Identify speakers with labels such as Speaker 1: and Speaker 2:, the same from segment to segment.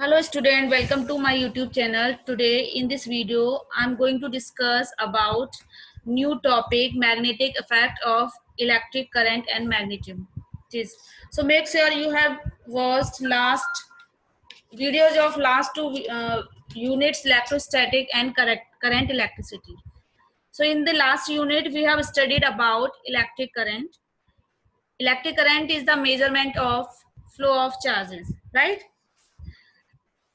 Speaker 1: Hello student, welcome to my YouTube channel. Today in this video, I'm going to discuss about new topic, magnetic effect of electric current and magnetism. So make sure you have watched last videos of last two units, electrostatic and current electricity. So in the last unit, we have studied about electric current. Electric current is the measurement of flow of charges, right?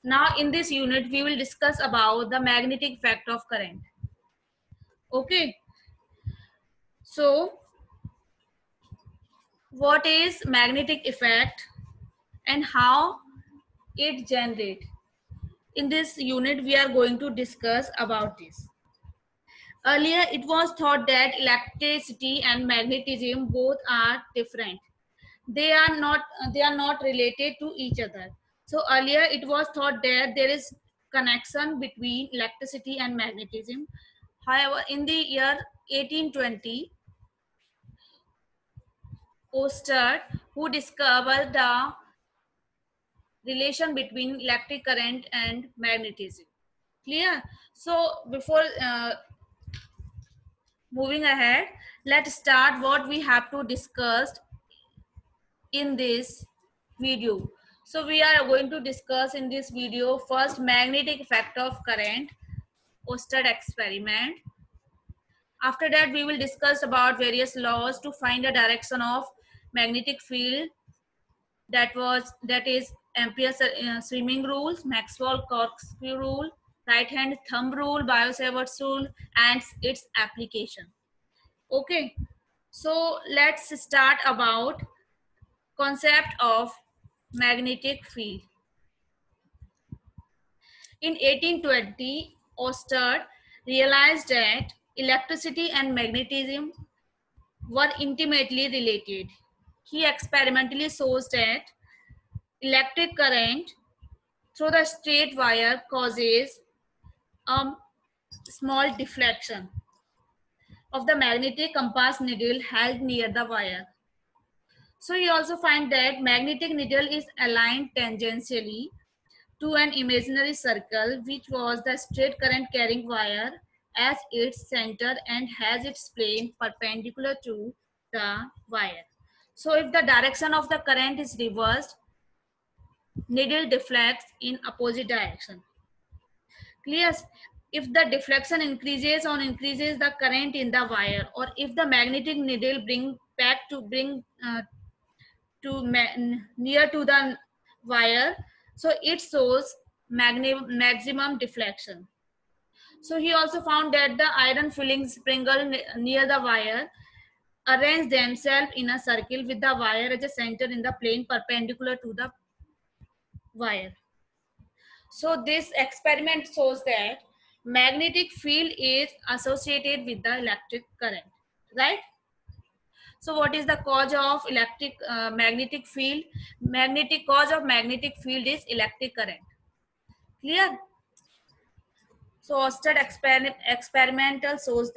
Speaker 1: Now in this unit, we will discuss about the magnetic effect of current. Okay. So what is magnetic effect and how it generates? In this unit, we are going to discuss about this. Earlier, it was thought that electricity and magnetism both are different. They are not related to each other. So earlier, it was thought that there is connection between electricity and magnetism. However, in the year 1820, Oersted, who discovered the relation between electric current and magnetism. Clear? So before moving ahead, let's start what we have to discuss in this video. So we are going to discuss in this video first magnetic effect of current, Oersted experiment. After that, we will discuss about various laws to find the direction of magnetic field. That is Ampere's swimming rules, Maxwell corkscrew rule, right hand thumb rule, Biot-Savart's rule, and its application. Okay, so let's start about concept of magnetic field. In 1820, Oersted realized that electricity and magnetism were intimately related. He experimentally shows that electric current through the straight wire causes a small deflection of the magnetic compass needle held near the wire. So you also find that magnetic needle is aligned tangentially to an imaginary circle, which was the straight current carrying wire as its center and has its plane perpendicular to the wire. So if the direction of the current is reversed, needle deflects in opposite direction. Clear? If the deflection increases the current in the wire, or if the magnetic needle bring near to the wire, so it shows maximum deflection. So he also found that the iron filling sprinkle near the wire arrange themselves in a circle with the wire as a center in the plane perpendicular to the wire. So this experiment shows that magnetic field is associated with the electric current, right? So what is the cause of magnetic field? Cause of magnetic field is electric current. Clear? So Oersted experimental shows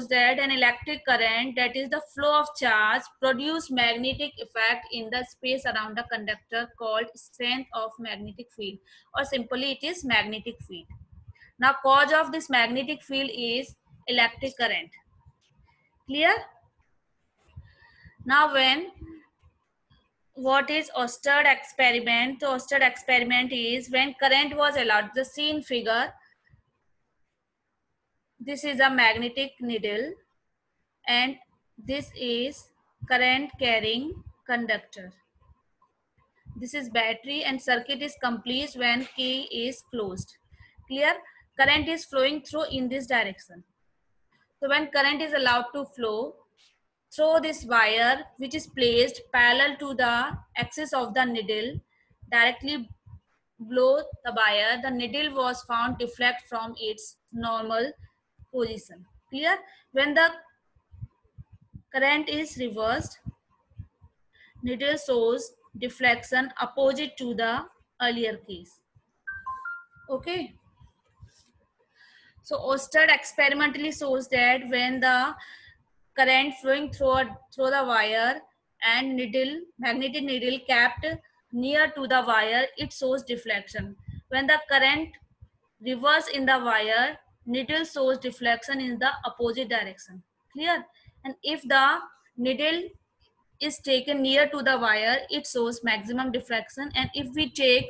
Speaker 1: that an electric current, that is the flow of charge, produce magnetic effect in the space around the conductor called strength of magnetic field, or simply it is magnetic field. Now cause of this magnetic field is electric current. Clear? Now what is Oersted experiment? The Oersted experiment is when current was allowed. The seen figure, this is a magnetic needle and this is current carrying conductor. This is battery and circuit is complete when key is closed. Clear? Current is flowing through in this direction. So when current is allowed to flow through this wire, which is placed parallel to the axis of the needle, directly below the wire, the needle was found deflect from its normal position. Clear? When the current is reversed, needle shows deflection opposite to the earlier case. Okay. So Oersted experimentally shows that when the current flowing through the wire and magnetic needle kept near to the wire, it shows deflection. When the current reverse in the wire, needle shows deflection in the opposite direction. Clear? And if the needle is taken near to the wire, it shows maximum deflection. And if we take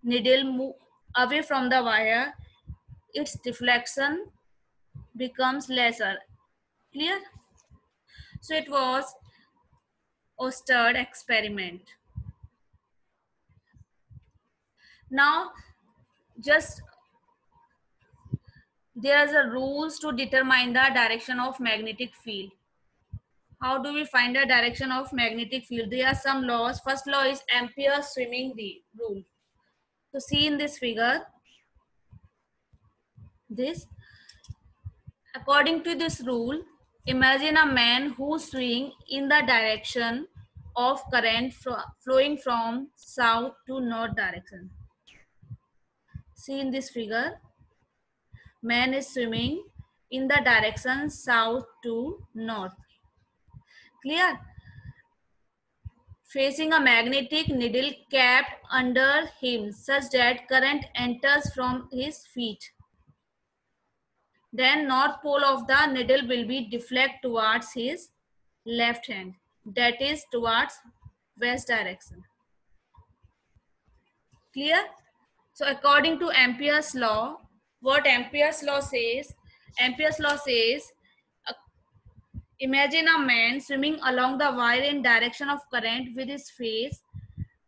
Speaker 1: needle move away from the wire, its deflection becomes lesser. Clear? So it was Oersted experiment. Now, just there's a rules to determine the direction of magnetic field. How do we find the direction of magnetic field? There are some laws. First law is Ampere's swimming rule. So see in this figure, this. According to this rule, imagine a man who's swinging in the direction of current flowing from south to north direction. See in this figure, man is swimming in the direction south to north. Clear? Facing a magnetic needle kept under him such that current enters from his feet. Then north pole of the needle will be deflect towards his left hand, that is towards west direction. Clear? So according to Ampere's law, what Ampere's law says, Ampere's law says, imagine a man swimming along the wire in direction of current with his face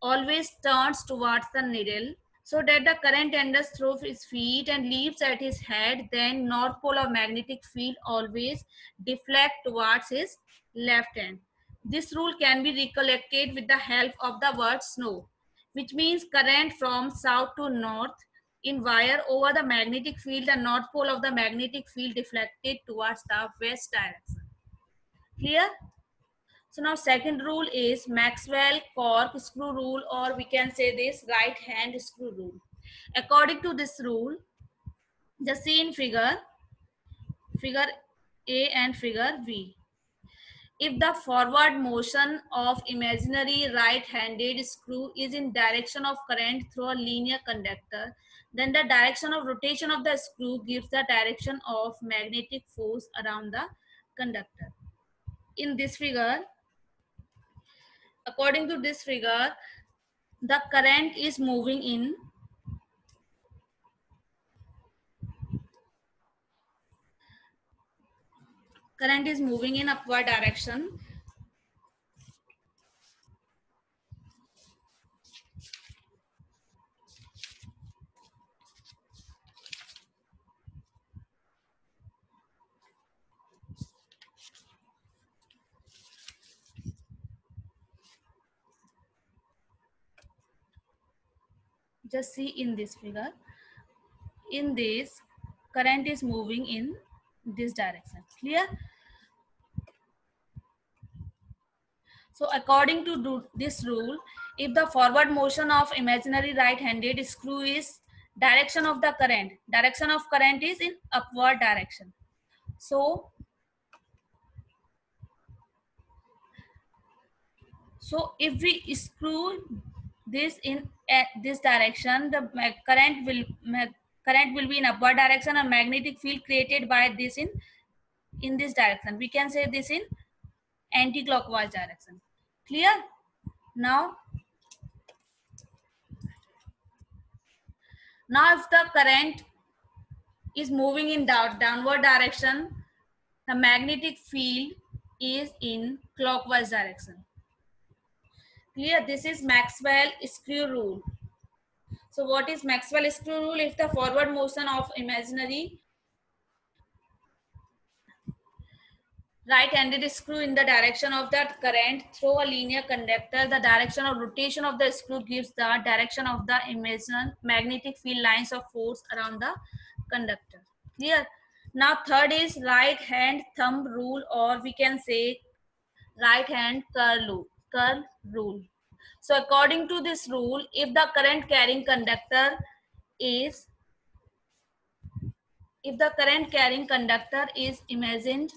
Speaker 1: always turns towards the needle so that the current enters through his feet and leaves at his head. Then north pole of magnetic field always deflect towards his left hand. This rule can be recollected with the help of the word snow, which means current from south to north in wire over the magnetic field. The north pole of the magnetic field deflected towards the west direction. Clear? So now second rule is Maxwell corkscrew rule, or we can say this right hand screw rule. According to this rule, the seen figure A and figure B. If the forward motion of imaginary right-handed screw is in direction of current through a linear conductor, then the direction of rotation of the screw gives the direction of magnetic force around the conductor. In this figure, according to this figure, the current is moving in upward direction. Just see in this figure. In this, current is moving in this direction. Clear? So according to this rule, if the forward motion of imaginary right-handed screw is direction of current is in upward direction. So if we screw this in this direction, the current will be in upward direction, and magnetic field created by this in this direction. We can say this in anti-clockwise direction. Clear? Now if the current is moving in downward direction, the magnetic field is in clockwise direction. Clear? This is Maxwell screw rule. So what is Maxwell screw rule? If the forward motion of imaginary right-handed screw in the direction of that current through a linear conductor, the direction of rotation of the screw gives the direction of the imaginary magnetic field lines of force around the conductor. Clear? Now third is right hand thumb rule, or we can say right hand curl rule. So according to this rule, if the current carrying conductor is imagined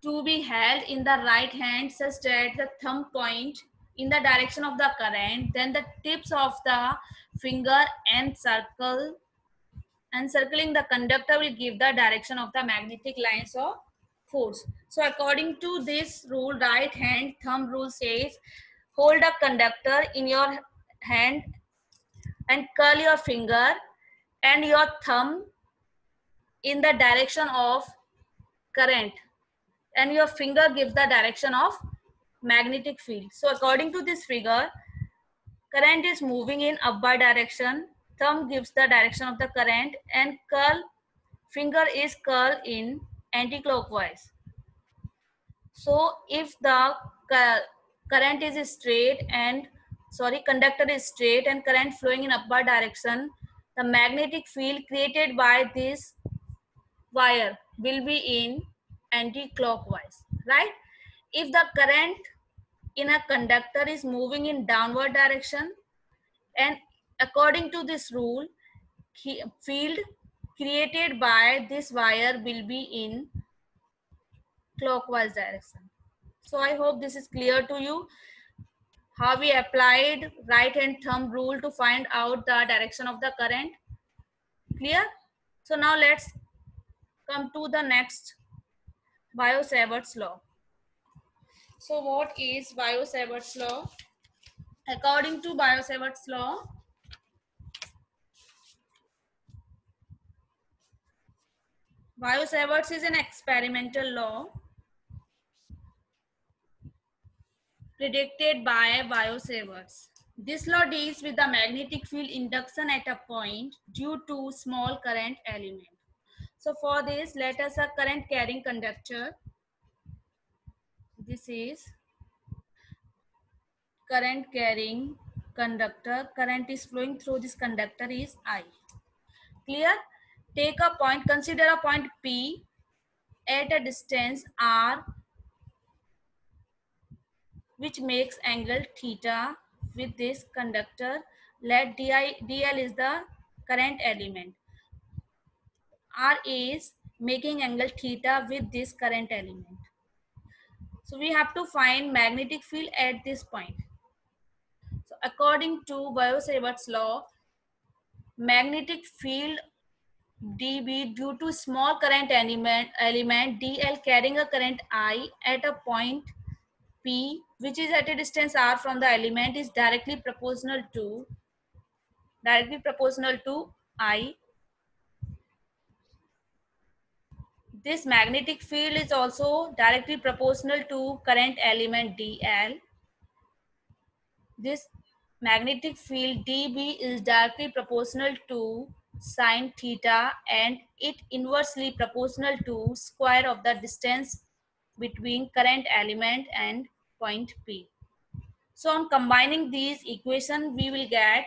Speaker 1: to be held in the right hand such that the thumb point in the direction of the current, then the tips of the finger and circling the conductor will give the direction of the magnetic lines of force. So according to this rule, right hand thumb rule says, hold a conductor in your hand and curl your finger and your thumb in the direction of current, and your finger gives the direction of magnetic field. So according to this figure, current is moving in upward direction, thumb gives the direction of the current, and finger is curled in anti-clockwise. So if the current is straight and conductor is straight and current flowing in upward direction, the magnetic field created by this wire will be in anti-clockwise, right? If the current in a conductor is moving in downward direction, and according to this rule, field created by this wire will be in clockwise direction. So I hope this is clear to you, how we applied right hand thumb rule to find out the direction of the current. Clear? So now let's come to the next, Biot-Savart's law. So what is Biot-Savart's law? According to Biot-Savart's law, Biot-Savart's is an experimental law predicted by Biot-Savart's. This law deals with the magnetic field induction at a point due to small current element. So for this, let us a current carrying conductor. This is current carrying conductor. Current is flowing through this conductor is I. Clear? Take a point, consider a point P at a distance R, which makes angle theta with this conductor. Let dl is the current element. R is making angle theta with this current element. So we have to find magnetic field at this point. So according to Biot-Savart's law, magnetic field dB due to small current element dl carrying a current I at a point P, which is at a distance R from the element, is directly proportional to I. This magnetic field is also directly proportional to current element dl. This magnetic field dB is directly proportional to sine theta, and it inversely proportional to square of the distance between current element and point P. So on combining these equations, we will get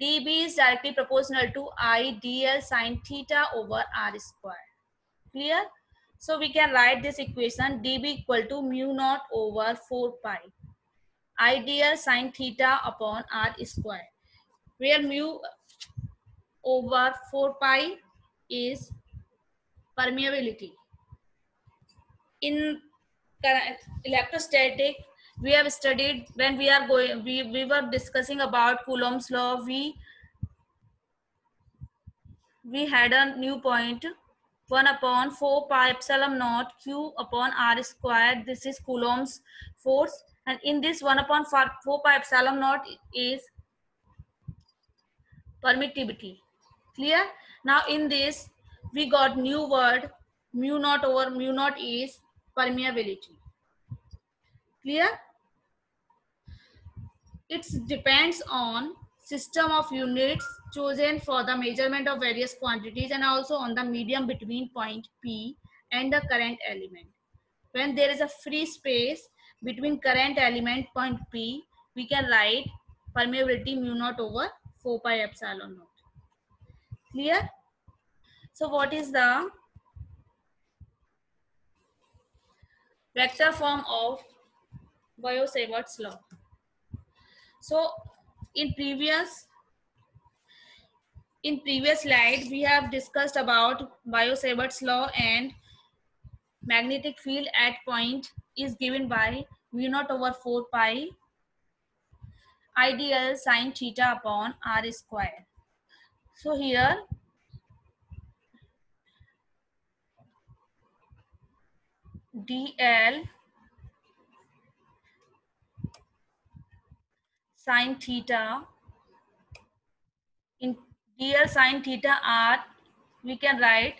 Speaker 1: dB is directly proportional to I dl sine theta over r square. Clear? So we can write this equation, dB equal to mu naught over 4 pi I dl sine theta upon r square, where mu over 4 pi is permeability. In electrostatic, we have studied when we were discussing about Coulomb's law. We had a new point, 1 upon 4 pi epsilon naught q upon r squared. This is Coulomb's force, and in this 1 upon 4 pi epsilon naught is permittivity. Clear? Now in this we got new word, mu naught over mu naught is permeability. Clear? It depends on system of units chosen for the measurement of various quantities, and also on the medium between point P and the current element. When there is a free space between current element point P, we can write permeability mu naught over 4 pi epsilon naught. Clear? So what is the vector form of Biot-Savart's law? So in previous slide, we have discussed about Biot-Savart's law and magnetic field at point is given by mu naught over 4 pi ideal sine theta upon r square. So here dl sine theta in dl sine theta r we can write,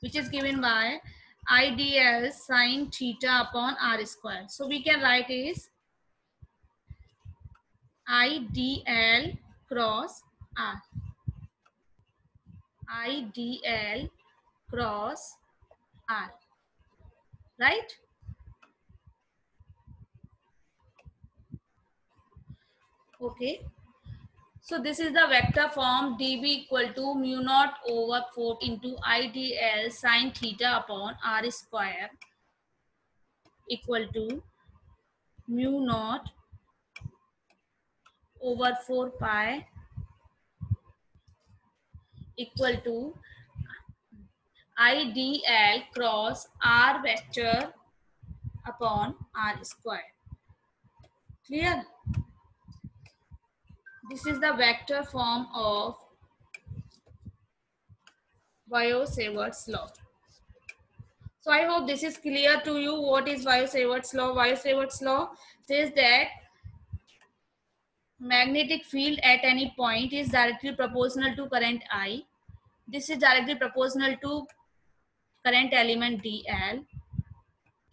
Speaker 1: which is given by idl sine theta upon r square. So we can write is idl cross r, idl cross r, right? Okay. So this is the vector form dv equal to mu naught over 4 into idl sine theta upon r square equal to mu naught over 4 pi equal to idl cross r vector upon r square. Clear? This is the vector form of Biot-Savart's law. So I hope this is clear to you. What is Biot-Savart's law? Biot-Savart's law says that magnetic field at any point is directly proportional to current I. This is directly proportional to current element dl.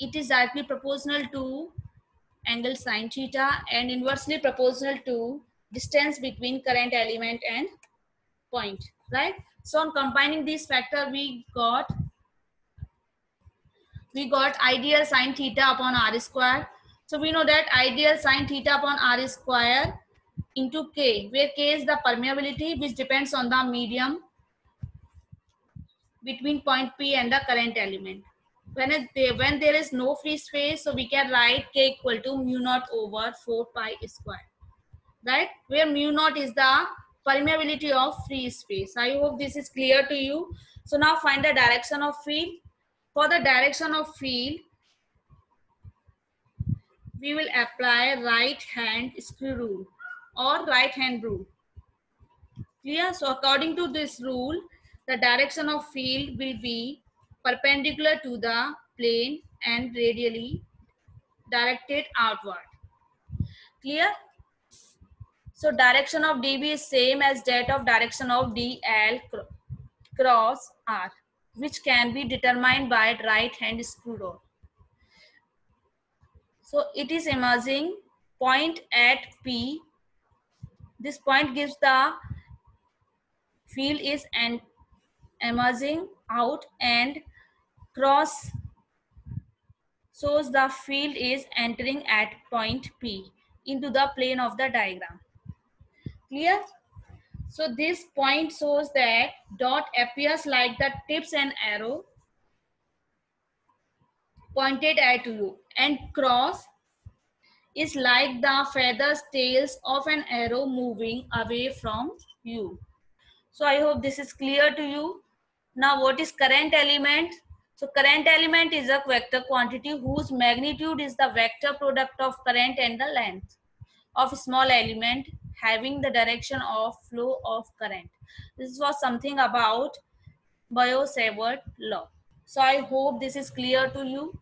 Speaker 1: It is directly proportional to angle sine theta and inversely proportional to distance between current element and point, right? So on combining these factor we got ideal sine theta upon r square. So we know that ideal sine theta upon r square into k, where k is the permeability which depends on the medium between point P and the current element. When there is no free space, so we can write k equal to mu naught over 4 pi square, right? Where mu naught is the permeability of free space. I hope this is clear to you. So now find the direction of field. For the direction of field, we will apply right hand screw rule or right hand rule. Clear? So according to this rule, the direction of field will be perpendicular to the plane and radially directed outward. Clear? So direction of dv is same as that of direction of dl cross r, which can be determined by right hand screw rule. So it is emerging point at P. This point gives the field is an emerging out, and cross shows the field is entering at point P into the plane of the diagram. Clear? So this point shows that dot appears like the tips and arrow pointed at you, and cross is like the feathers tails of an arrow moving away from you. So I hope this is clear to you. Now what is current element? So current element is a vector quantity whose magnitude is the vector product of current and the length of a small element having the direction of flow of current. This was something about Biot-Savart law. So I hope this is clear to you.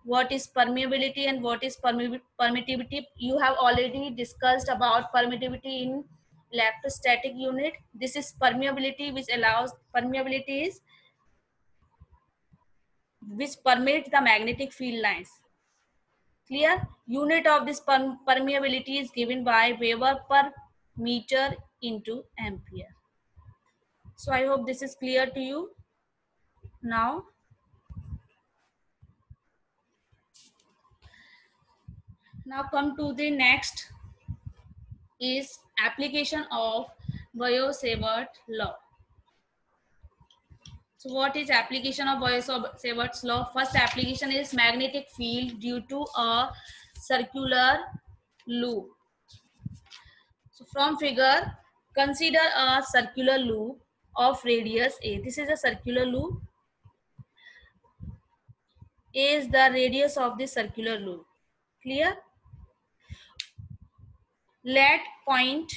Speaker 1: What is permeability and what is permittivity? You have already discussed about permittivity in electrostatic unit. This is permeability, which allows permeability is which permit the magnetic field lines. Clear? Unit of this permeability is given by Weber per meter into ampere. So I hope this is clear to you. Now come to the next is application of Biot-Savart law. So what is application of Biot-Savart's law? First application is magnetic field due to a circular loop. So from figure, consider a circular loop of radius A. This is a circular loop. A is the radius of the circular loop. Clear? Let point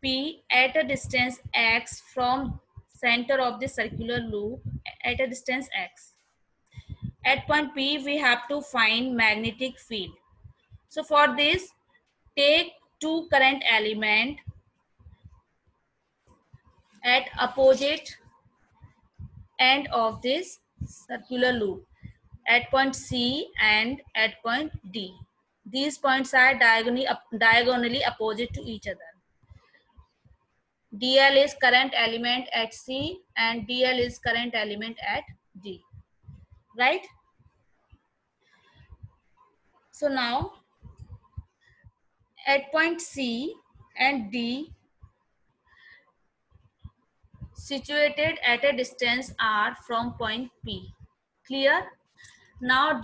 Speaker 1: P at a distance x from center of the circular loop at a distance x. At point P, we have to find magnetic field. So for this, take two current element at opposite end of this circular loop at point C and at point D. These points are diagonally opposite to each other. DL is current element at C and DL is current element at D. Right? So now at point C and D situated at a distance r from point P. Clear? Now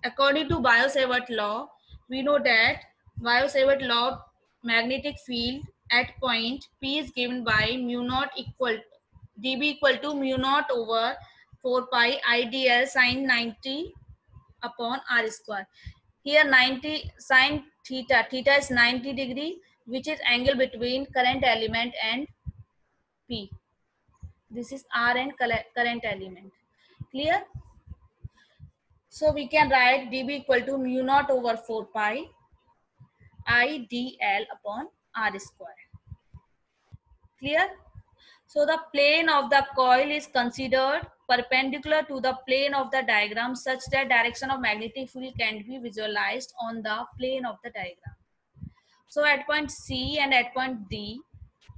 Speaker 1: according to Biot-Savart law, we know that Biot-Savart law magnetic field at point P is given by mu naught equal dB equal to mu naught over 4 pi IDL sine 90 upon r square. Here 90 sine theta, theta is 90 degree, which is angle between current element and P. This is R and current element. Clear? So we can write dB equal to mu naught over 4 pi IDL upon R square. Clear? So the plane of the coil is considered perpendicular to the plane of the diagram such that direction of magnetic field can be visualized on the plane of the diagram. So at point C and at point D,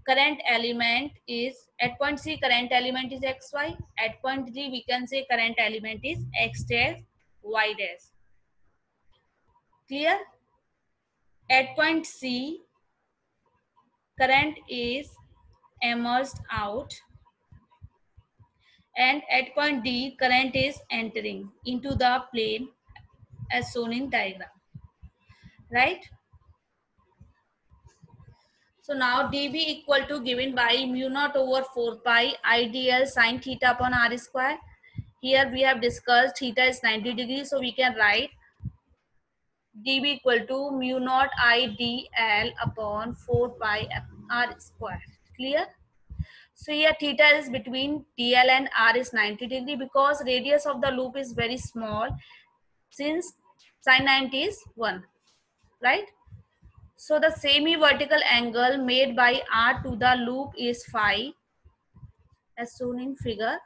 Speaker 1: current element is, at point C current element is xy, at point D we can say current element is x dash, y dash. Clear? At point C, current is emerged out, and at point D, current is entering into the plane as shown in diagram. Right? So now dB equal to given by mu naught over 4 pi IDL sine theta upon r square. Here we have discussed theta is 90 degrees, so we can write dB equal to mu naught IDL upon 4 pi r square. Clear? So here theta is between DL and R is 90 degree because radius of the loop is very small since sine 90 is 1. Right? So the semi-vertical angle made by R to the loop is phi as shown in figure.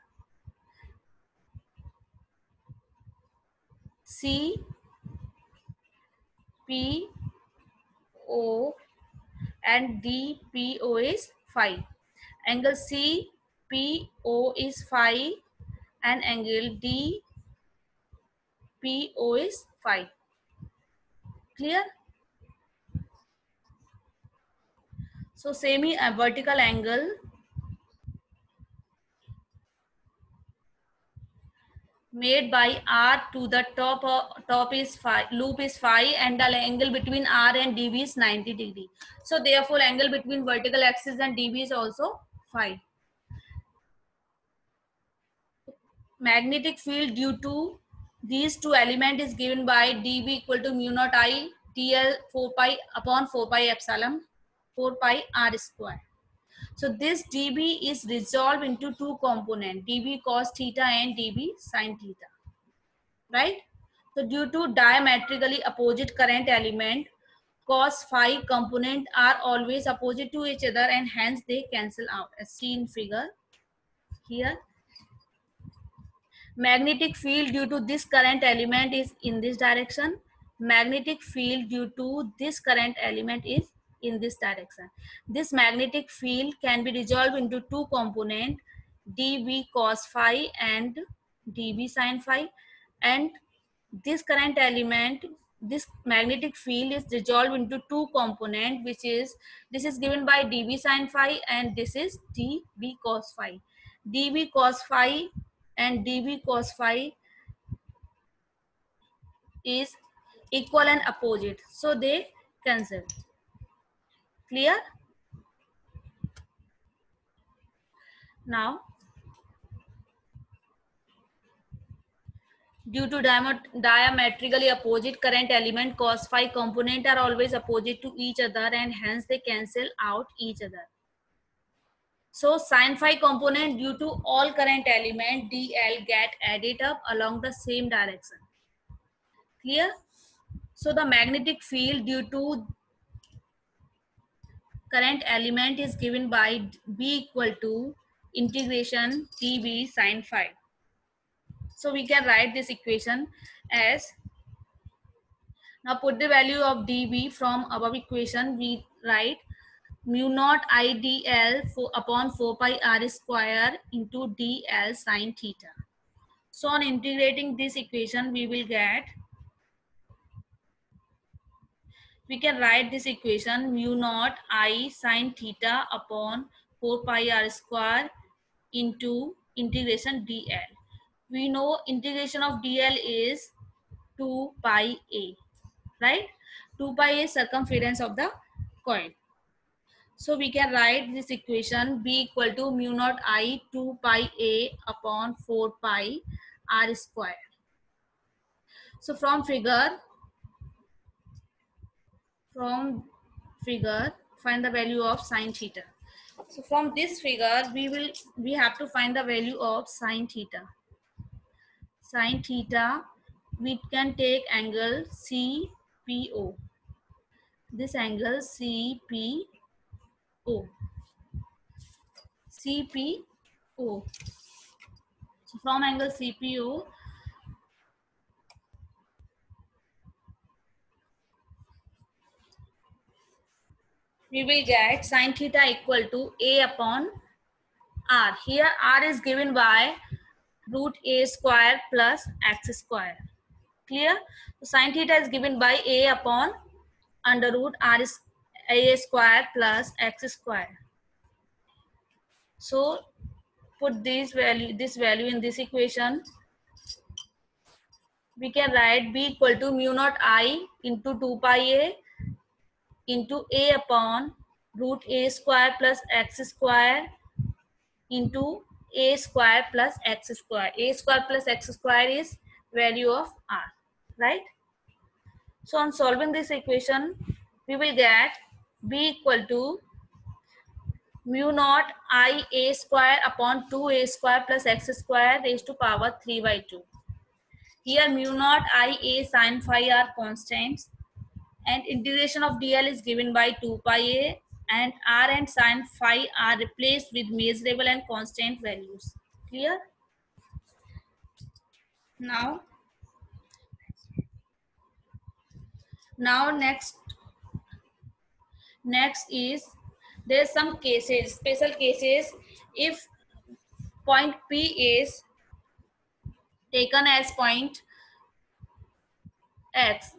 Speaker 1: C P O and D P O is phi. Angle C P O is phi and angle D P O is phi. Clear? So semi-vertical angle made by R to the top is phi, loop is phi, and the angle between R and DB is 90 degree. So therefore angle between vertical axis and DB is also phi. Magnetic field due to these two elements is given by dB equal to mu naught I TL 4 pi upon 4 pi epsilon 4 pi r square. So this dB is resolved into two components, dB cos theta and dB sin theta. Right? So due to diametrically opposite current element, cos phi component are always opposite to each other and hence they cancel out as seen in figure here. Magnetic field due to this current element is in this direction. Magnetic field due to this current element is in this direction. This magnetic field can be resolved into two components, dV cos phi and dV sin phi, and this current element, this magnetic field is resolved into two components, which is, this is given by dV sin phi and this is dV cos phi. dV cos phi and dV cos phi is equal and opposite, so they cancel. Clear? Now, due to diametrically opposite current element, cos phi component are always opposite to each other and hence they cancel out each other. So sin phi component due to all current element dl get added up along the same direction. Clear? So the magnetic field due to current element is given by B equal to integration dB sin phi. So we can write this equation as, now put the value of dB from above equation. We write mu naught IDL upon 4 pi r square into dl sin theta. So on integrating this equation, we can write this equation mu naught I sin theta upon 4 pi r square into integration dl. We know integration of dl is 2 pi a, right? 2 pi is circumference of the coil. So we can write this equation B equal to mu naught I 2 pi a upon 4 pi r square. So from figure find the value of sin theta. So from this figure we have to find the value of sin theta. Sin theta, we can take angle CPO. This angle CPO. So from angle CPO, we will get sin theta equal to A upon R. Here R is given by root A square plus x square. Clear? So sin theta is given by A upon under root R is A square plus x square. So put this value in this equation. We can write B equal to mu naught I into 2 pi A into A upon root A square plus x square into A square plus x square. A square plus x square is value of R, right? So on solving this equation, we will get B equal to mu naught I A square upon 2A square plus x square raised to power 3 by 2. Here mu naught I A sin phi are constants and integration of dl is given by 2 pi a, and r and sin phi are replaced with measurable and constant values. Clear? Now next is, there's some cases, special cases. If point P is taken as point X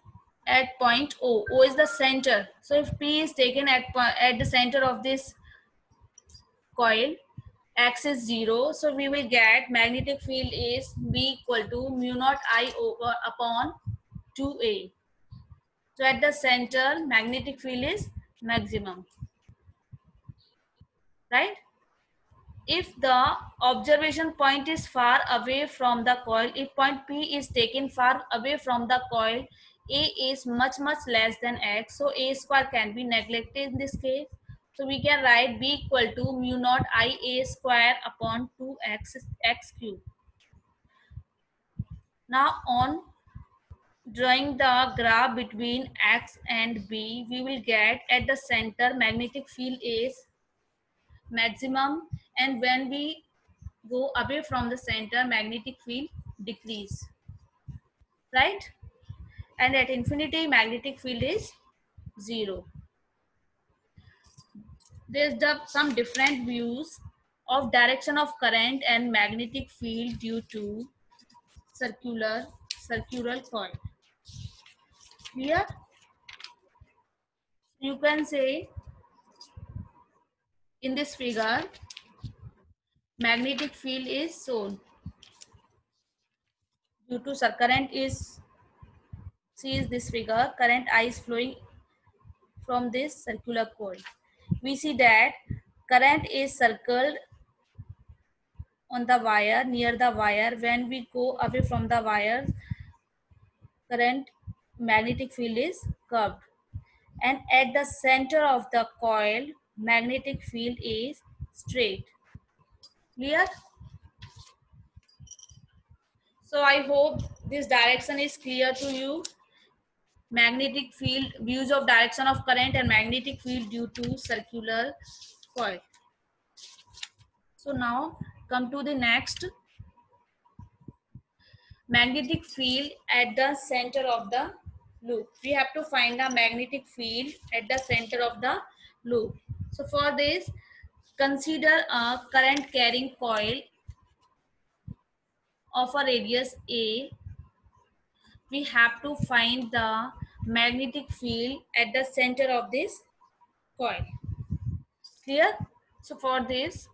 Speaker 1: at point O is the center. So if P is taken at the center of this coil, X is 0, so we will get magnetic field is B equal to mu naught I over upon 2A. So at the center, magnetic field is maximum, right? If the observation point is far away from the coil, if point P is taken far away from the coil, A is much less than X, so A square can be neglected in this case. So we can write B equal to mu naught I A square upon 2x x cube. Now on drawing the graph between X and B, we will get at the center magnetic field is maximum, and when we go away from the center, magnetic field decrease, right? And at infinity, magnetic field is 0. There's some different views of direction of current and magnetic field due to circular coil. Here you can say in this figure magnetic field is shown due to current is, see this figure, current I is flowing from this circular coil. We see that current is circled on the wire, near the wire. When we go away from the wire, current magnetic field is curved. And at the center of the coil, magnetic field is straight. Clear? So I hope this direction is clear to you. Magnetic field, views of direction of current and magnetic field due to circular coil. So now come to the next, magnetic field at the center of the loop. We have to find the magnetic field at the center of the loop. So for this, consider a current carrying coil of a radius A. We have to find the magnetic field at the center of this coil. Clear? So for this,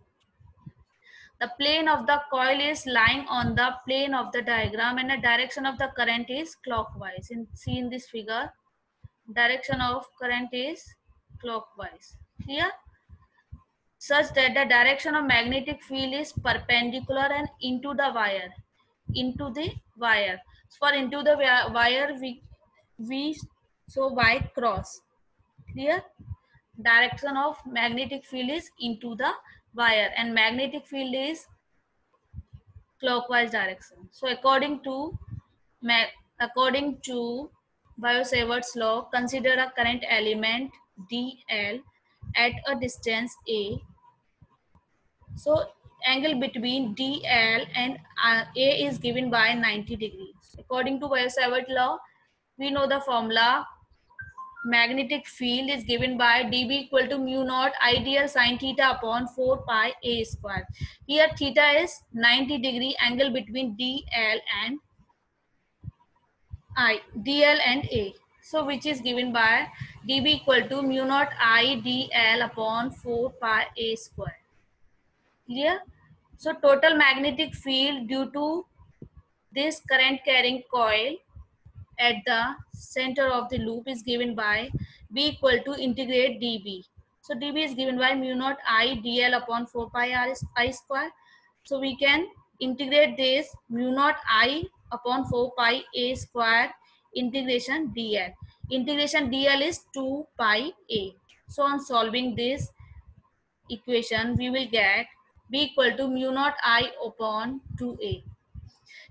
Speaker 1: the plane of the coil is lying on the plane of the diagram and the direction of the current is clockwise. See in this figure, direction of current is clockwise. Clear? Such that the direction of magnetic field is perpendicular and into the wire. Into the wire. For into the wire, we show by cross. Clear? Direction of magnetic field is into the wire and magnetic field is clockwise direction. So according to Biot-Savart's law, consider a current element dl at a distance a. So angle between dl and a is given by 90 degrees. According to Biot-Savart law, we know the formula. Magnetic field is given by dB equal to mu naught ideal sine theta upon 4 pi a square. Here theta is 90 degree angle between dl and dl and a. So which is given by dB equal to mu naught I dl upon 4 pi a square. Clear? So total magnetic field due to this current carrying coil at the center of the loop is given by B equal to integrate dB. So dB is given by mu naught I dl upon 4 pi r I square. So we can integrate this mu naught I upon 4 pi a square integration dl. Integration dl is 2 pi a. So on solving this equation, we will get B equal to mu naught I upon 2a.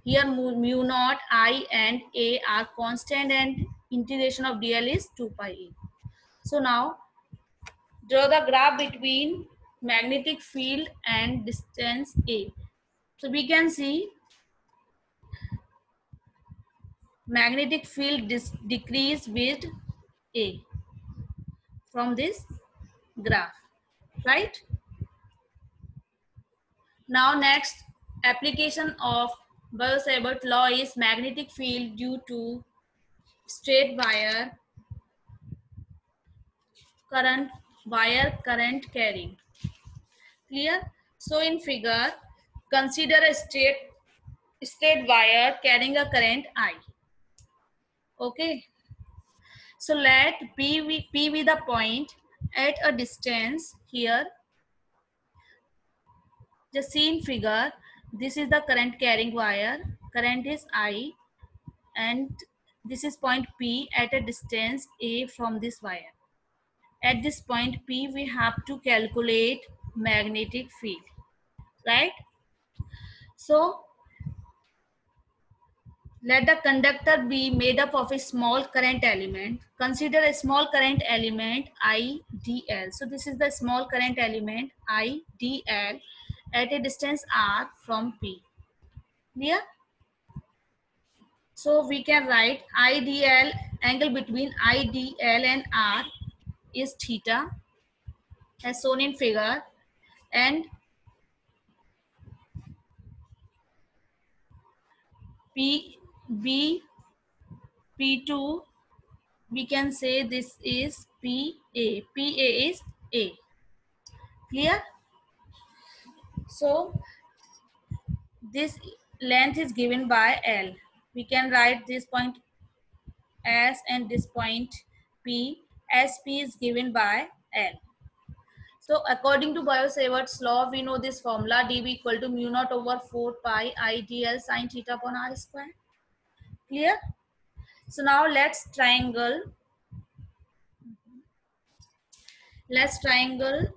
Speaker 1: Here mu naught I and a are constant and integration of dl is 2 pi a. So now draw the graph between magnetic field and distance a. So we can see magnetic field decrease with a from this graph, right? Now next application of Biot-Savart law is magnetic field due to straight current carrying. Clear? So in figure, consider a straight wire carrying a current I. Okay. So let P be the point at a distance here. Just see in figure, this is the current carrying wire. Current is I and this is point P at a distance A from this wire. At this point P, we have to calculate magnetic field, right? So let the conductor be made up of a small current element. Consider a small current element IDL. So this is the small current element IDL at a distance R from P. Clear? So we can write IDL, angle between IDL and R is theta as shown in figure, and P B P2, we can say this is PA. PA is A. Clear? So this length is given by L. We can write this point S and this point P as P is given by L. So according to Biot-Savart's law, we know this formula dB equal to mu naught over 4 pi I dl sine theta upon r square. Clear? So now let's triangle. Let's triangle.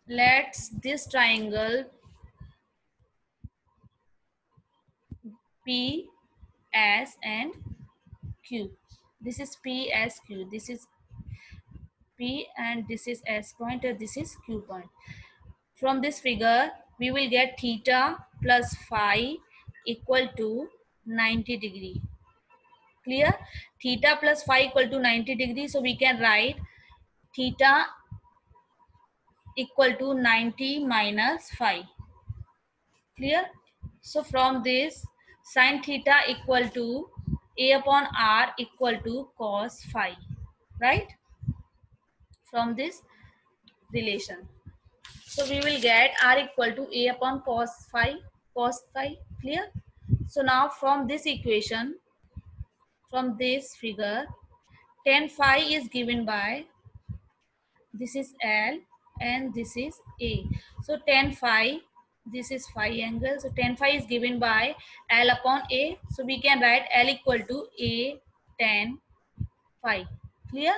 Speaker 1: Let's this triangle P, S and Q. This is P, S, Q. This is P and this is S point and this is Q point. From this figure, we will get theta plus phi equal to 90 degree. Clear? Theta plus phi equal to 90 degree. So we can write theta equal to 90 minus phi. Clear? So from this, sin theta equal to a upon r equal to cos phi. Right? From this relation. So we will get r equal to a upon cos phi. Clear? So now from this equation, from this figure, tan phi is given by, this is L and this is A. So tan phi, this is phi angle. So tan phi is given by L upon A. So we can write L equal to A tan phi. Clear?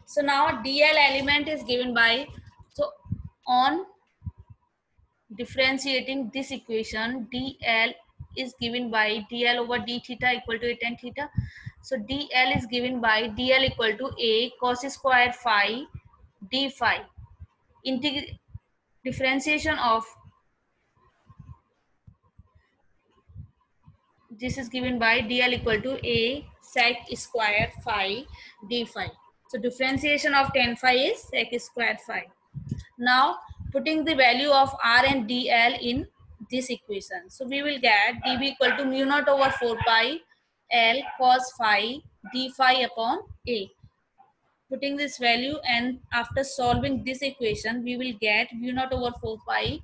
Speaker 1: So now DL element is given by, so on differentiating this equation, DL is given by DL over d theta equal to a tan theta. So DL is given by DL equal to a cos square phi d phi. Differentiation of this is given by DL equal to a sec square phi d phi. So differentiation of tan phi is sec square phi. Now putting the value of R and DL in this equation. So we will get dB equal to mu naught over 4 pi L cos phi d phi upon A. Putting this value and after solving this equation, we will get mu naught over 4 pi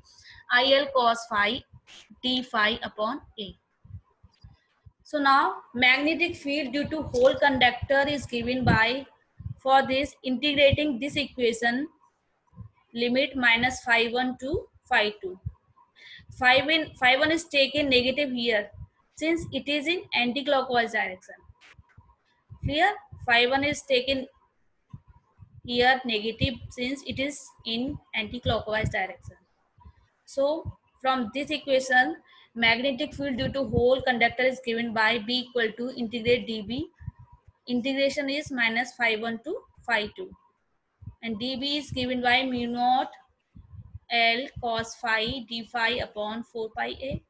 Speaker 1: IL cos phi d phi upon A. So now magnetic field due to hole conductor is given by, for this integrating this equation, limit minus phi 1 to phi 2. Phi 1 is taken negative here since it is in anti-clockwise direction. Clear? Phi 1 is taken here negative since it is in anti-clockwise direction. So from this equation, magnetic field due to hole conductor is given by B equal to integrate dB. Integration is minus phi 1 to phi 2. And dB is given by mu naught L cos phi d phi upon 4 pi A.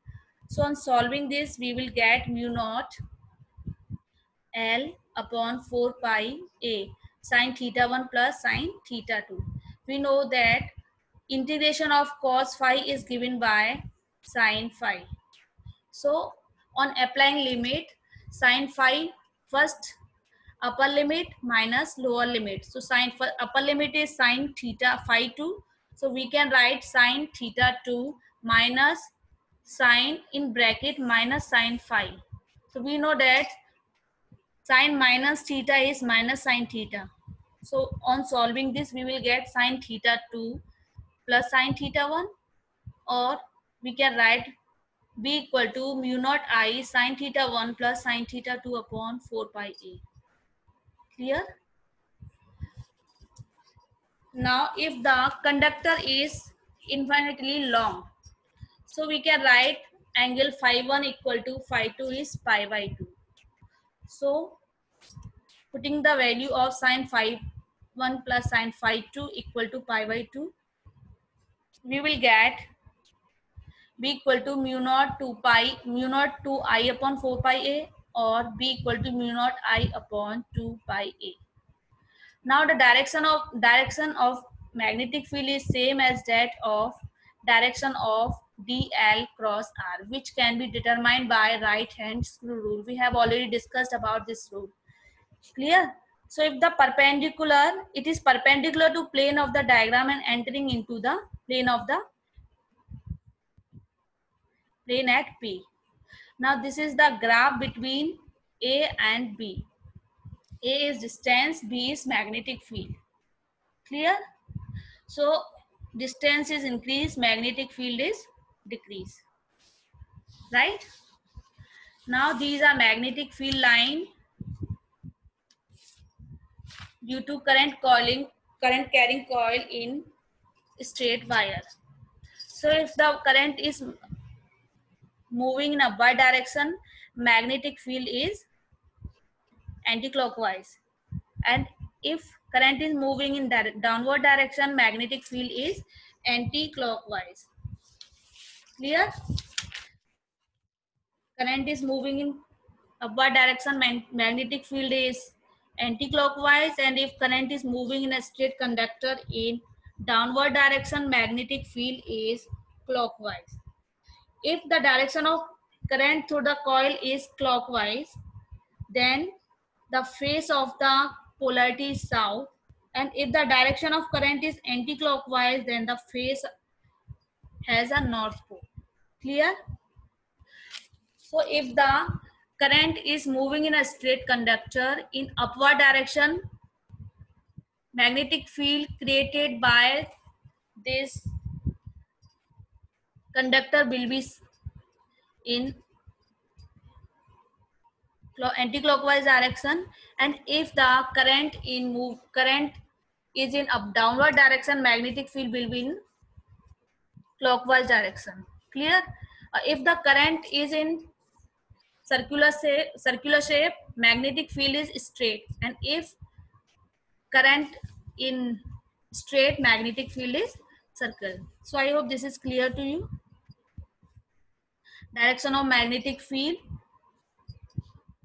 Speaker 1: So on solving this, we will get mu naught L upon 4 pi A sin theta 1 plus sin theta 2. We know that integration of cos phi is given by sin phi. So on applying limit, sin phi, first upper limit minus lower limit. So sin upper limit is sin theta phi 2. So we can write sin theta 2 minus sin in bracket minus sin phi. So we know that sin minus theta is minus sin theta. So on solving this, we will get sin theta 2 plus sin theta 1, or we can write B equal to mu naught I sin theta 1 plus sin theta 2 upon 4 pi A. Clear? Now if the conductor is infinitely long, so we can write angle phi 1 equal to phi 2 is pi by 2. So putting the value of sin phi 1 plus sin phi 2 equal to pi by 2, we will get B equal to mu naught 2 pi, mu naught 2 I upon 4 pi A, or B equal to mu naught I upon 2 pi A. Now the direction of magnetic field is same as that of direction of dl cross r, which can be determined by right hand screw rule. We have already discussed about this rule. Clear? So if the perpendicular, it is perpendicular to plane of the diagram and entering into the plane of the plane at P. Now this is the graph between A and B. A is distance, B is magnetic field. Clear? So distance is increased, magnetic field is decreased. Right? Now these are magnetic field line due to current carrying coil in straight wire. So if the current is moving in upward direction, magnetic field is anti-clockwise, and if current is moving in downward direction, magnetic field is anti-clockwise. Clear? Current is moving in upward direction, magnetic field is anti-clockwise, and if current is moving in a straight conductor in downward direction, magnetic field is clockwise. If the direction of current through the coil is clockwise, then the face of the polarity is south, and if the direction of current is anti-clockwise, then the face has a north pole. Clear? So if the current is moving in a straight conductor in upward direction, magnetic field created by this conductor will be in anti-clockwise direction, and if the current is in up downward direction, magnetic field will be in clockwise direction. Clear? If the current is in circular shape, magnetic field is straight, and if current in straight, magnetic field is circle. So I hope this is clear to you. Direction of magnetic field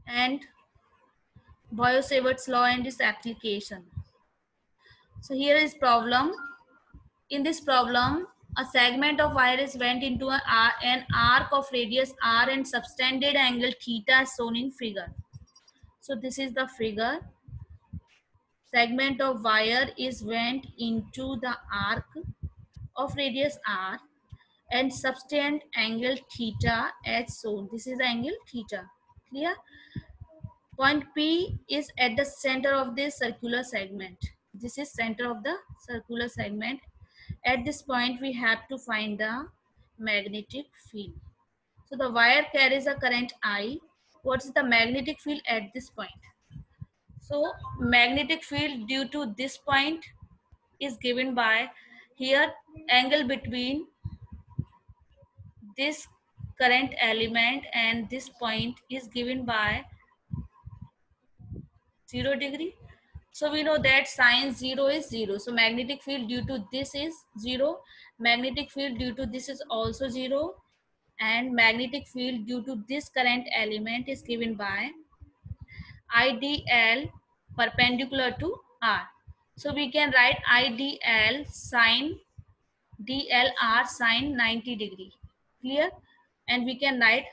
Speaker 1: and Biot-Savart's law and its application. So here is problem. In this problem, a segment of wire is went into an arc of radius r and subtended angle theta is shown in figure. So this is the figure. Segment of wire is went into the arc of radius r and subtend angle theta as shown. This is the angle theta. Clear? Point P is at the center of this circular segment. This is center of the circular segment. At this point, we have to find the magnetic field. So the wire carries a current I. What is the magnetic field at this point? So magnetic field due to this point is given by here angle between this current element and this point is given by 0 degree. So we know that sine 0 is 0. So magnetic field due to this is 0. Magnetic field due to this is also 0. And magnetic field due to this current element is given by IDL perpendicular to R. So we can write IDL sine DLR sine 90 degree. Clear? And we can write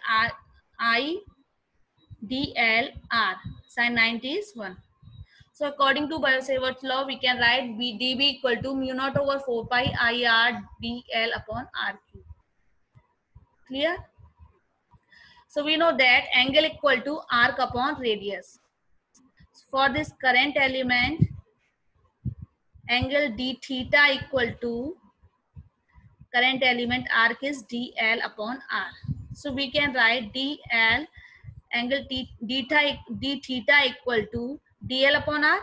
Speaker 1: IDLR sine 90 is 1. So according to Biot-Savart's law, we can write dB equal to mu naught over 4 pi IR dl upon RQ. Clear? So we know that angle equal to arc upon radius. For this current element, angle d theta equal to current element arc is dl upon r. So we can write dl angle d theta equal to dl upon r.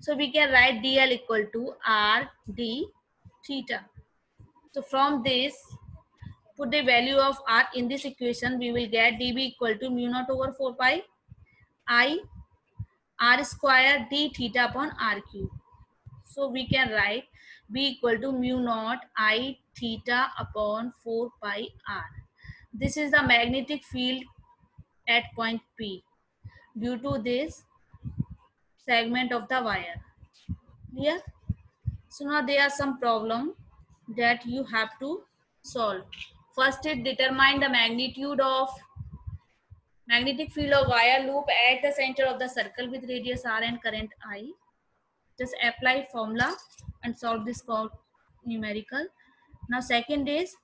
Speaker 1: So we can write dl equal to r d theta. So from this, put the value of r in this equation, we will get dB equal to mu naught over 4 pi I r square d theta upon rq. So we can write b equal to mu naught I theta upon 4 pi r. This is the magnetic field at point P due to this segment of the wire. Clear? So now there are some problem that you have to solve. First is determine the magnitude of magnetic field of wire loop at the center of the circle with radius r and current I. Just apply formula and solve this numerical. Now second is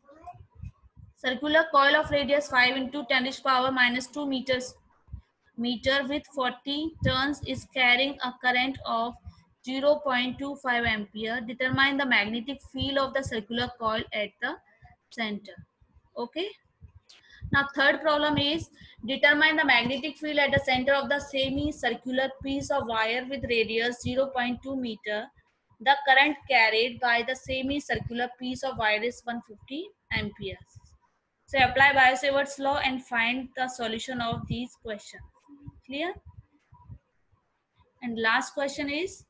Speaker 1: circular coil of radius 5 into 10 to the power minus 2 meters meter with 40 turns is carrying a current of 0.25 ampere. Determine the magnetic field of the circular coil at the center. Okay. Now third problem is determine the magnetic field at the center of the semicircular piece of wire with radius 0.2 meter. The current carried by the semicircular piece of wire is 150 amperes. So apply Biot-Savart's law and find the solution of these questions. Clear? And last question is,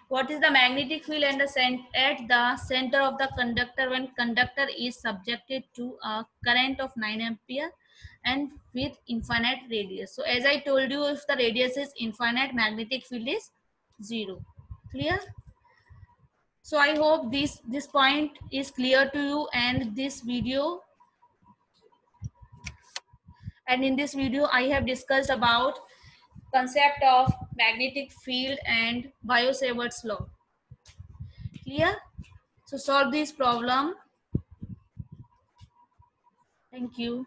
Speaker 1: what is the magnetic field at the center of the conductor when conductor is subjected to a current of 9 ampere and with infinite radius? So as I told you, if the radius is infinite, magnetic field is 0. Clear? So I hope this point is clear to you, and in this video I have discussed about concept of magnetic field and Biot-Savart's law. Clear? So solve this problem. Thank you.